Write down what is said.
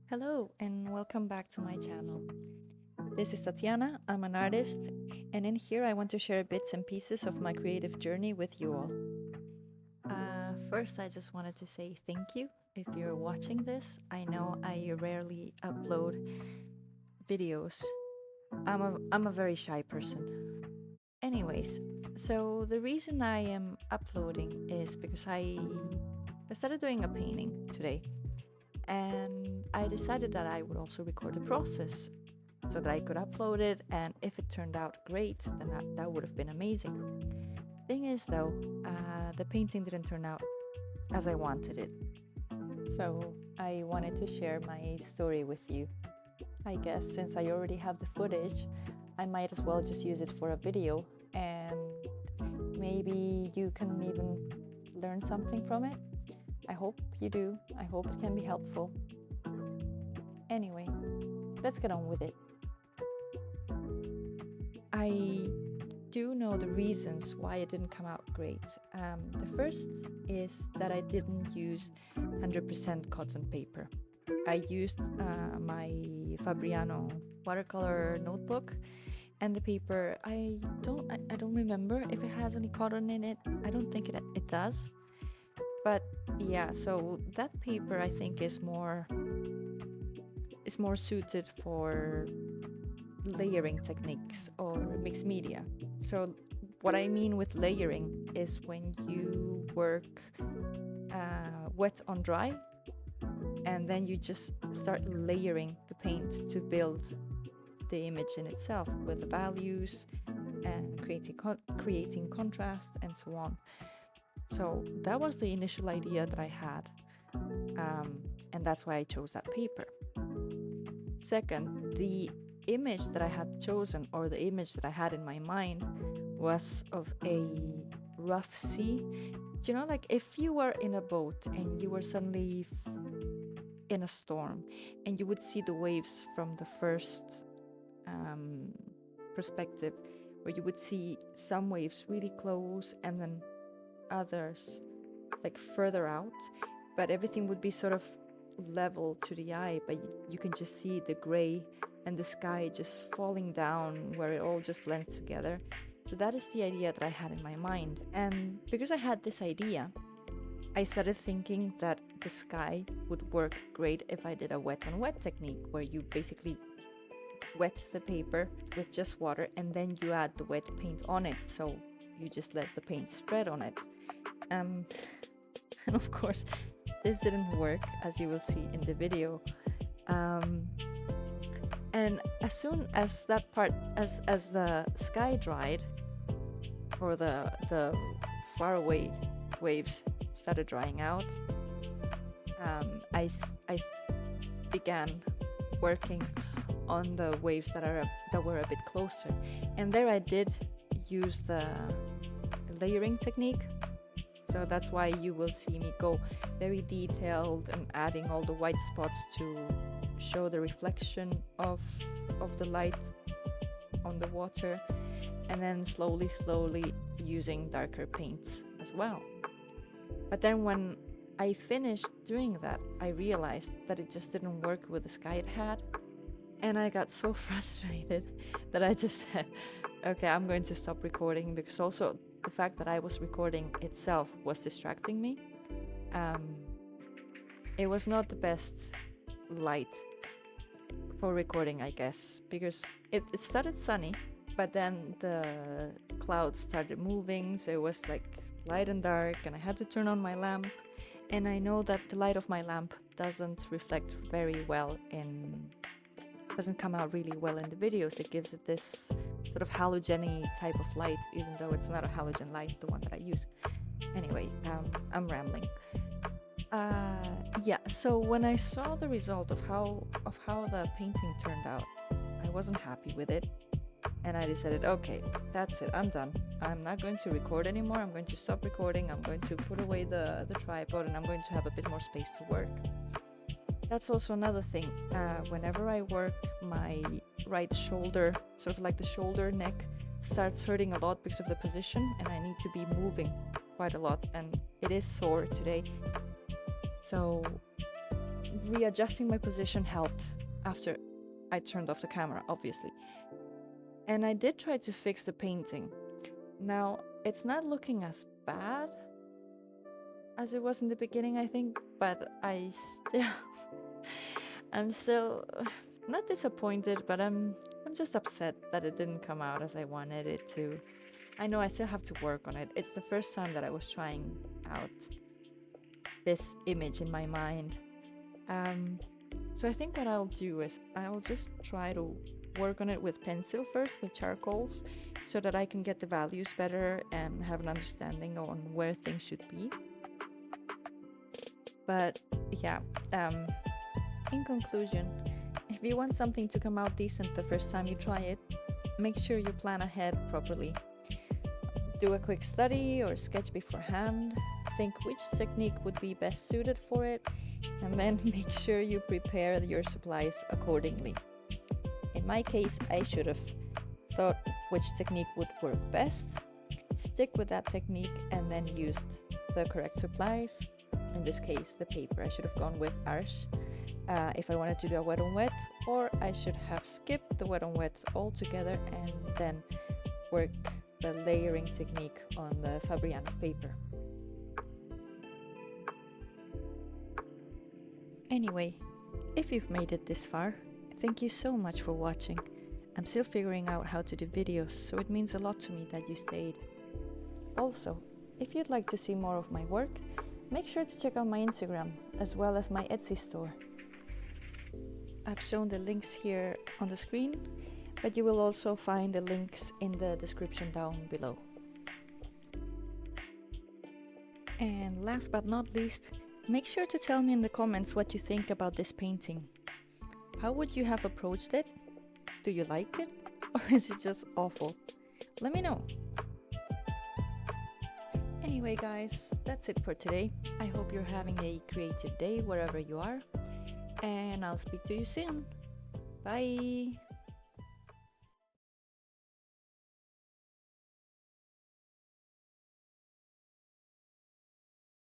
Hello and welcome back to my channel. This is Tatiana, I'm an artist, and in here I want to share bits and pieces of my creative journey with you all. First, I just wanted to say thank you if you're watching this. I know I rarely upload videos. I'm a very shy person. Anyways, so the reason I am uploading is because I started doing a painting today. And I decided that I would also record the process so that I could upload it, and if it turned out great, then that would have been amazing. Thing is, though, the painting didn't turn out as I wanted it. So I wanted to share my story with you. I guess since I already have the footage, I might as well just use it for a video, and maybe you can even learn something from it. I hope you do. I hope it can be helpful. Anyway, let's get on with it. I do know the reasons why it didn't come out great. The first is that I didn't use 100% cotton paper. I used my Fabriano Watercolour notebook, and the paper, I don't remember if it has any cotton in it. I don't think it does. But yeah, so that paper I think is more suited for layering techniques or mixed media. So what I mean with layering is when you work wet on dry, and then you just start layering the paint to build the image in itself with the values and creating contrast and so on. So that was the initial idea that I had, and that's why I chose that paper. Second, the image that I had chosen, or the image that I had in my mind, was of a rough sea. Do you know, like if you were in a boat and you were suddenly in a storm, and you would see the waves from the first perspective, where you would see some waves really close and then others like further out, but everything would be sort of level to the eye, but you can just see the gray and the sky just falling down, where it all just blends together. So that is the idea that I had in my mind. And because I had this idea, I started thinking that the sky would work great if I did a wet on wet technique, where you basically wet the paper with just water and then you add the wet paint on it, so you just let the paint spread on it. And of course, this didn't work, as you will see in the video. And as soon as that part, as the sky dried, or the faraway waves started drying out, I began working on the waves that were a bit closer, and there I did use the layering technique. So that's why you will see me go very detailed and adding all the white spots to show the reflection of the light on the water, and then slowly using darker paints as well. But then when I finished doing that, I realized that it just didn't work with the sky it had, and I got so frustrated that I just said, okay, I'm going to stop recording, because also the fact that I was recording itself was distracting me. It was not the best light for recording, I guess, because it started sunny, but then the clouds started moving, so it was like light and dark, and I had to turn on my lamp. And I know that the light of my lamp doesn't reflect very well doesn't come out really well in the videos. It gives it this sort of halogeny type of light, even though it's not a halogen light, the one that I use. Anyway, I'm rambling. Yeah, so when I saw the result of how the painting turned out, I wasn't happy with it, and I decided, okay, that's it, I'm done. I'm not going to record anymore. I'm going to stop recording. I'm going to put away the tripod, and I'm going to have a bit more space to work. That's also another thing. Whenever I work, my right shoulder, sort of like the shoulder neck, starts hurting a lot because of the position, and I need to be moving quite a lot, and it is sore today. So readjusting my position helped after I turned off the camera, obviously. And I did try to fix the painting. Now, it's not looking as bad as it was in the beginning, I think, but I'm still not disappointed, but I'm just upset that it didn't come out as I wanted it to. I know I still have to work on it. It's the first time that I was trying out this image in my mind. So I think what I'll do is I'll just try to work on it with pencil first, with charcoals, so that I can get the values better and have an understanding on where things should be. But yeah, in conclusion, if you want something to come out decent the first time you try it, make sure you plan ahead properly. Do a quick study or sketch beforehand, think which technique would be best suited for it, and then make sure you prepare your supplies accordingly. In my case, I should have thought which technique would work best, stick with that technique, and then used the correct supplies. In this case, the paper. I should have gone with Arche if I wanted to do a wet on wet, or I should have skipped the wet on wet altogether and then work the layering technique on the Fabriano paper. Anyway, if you've made it this far, thank you so much for watching. I'm still figuring out how to do videos, so it means a lot to me that you stayed. Also, if you'd like to see more of my work, make sure to check out my Instagram as well as my Etsy store. I've shown the links here on the screen, but you will also find the links in the description down below. And last but not least, make sure to tell me in the comments what you think about this painting. How would you have approached it? Do you like it? Or is it just awful? Let me know. Anyway guys, that's it for today. I hope you're having a creative day wherever you are. And I'll speak to you soon. Bye!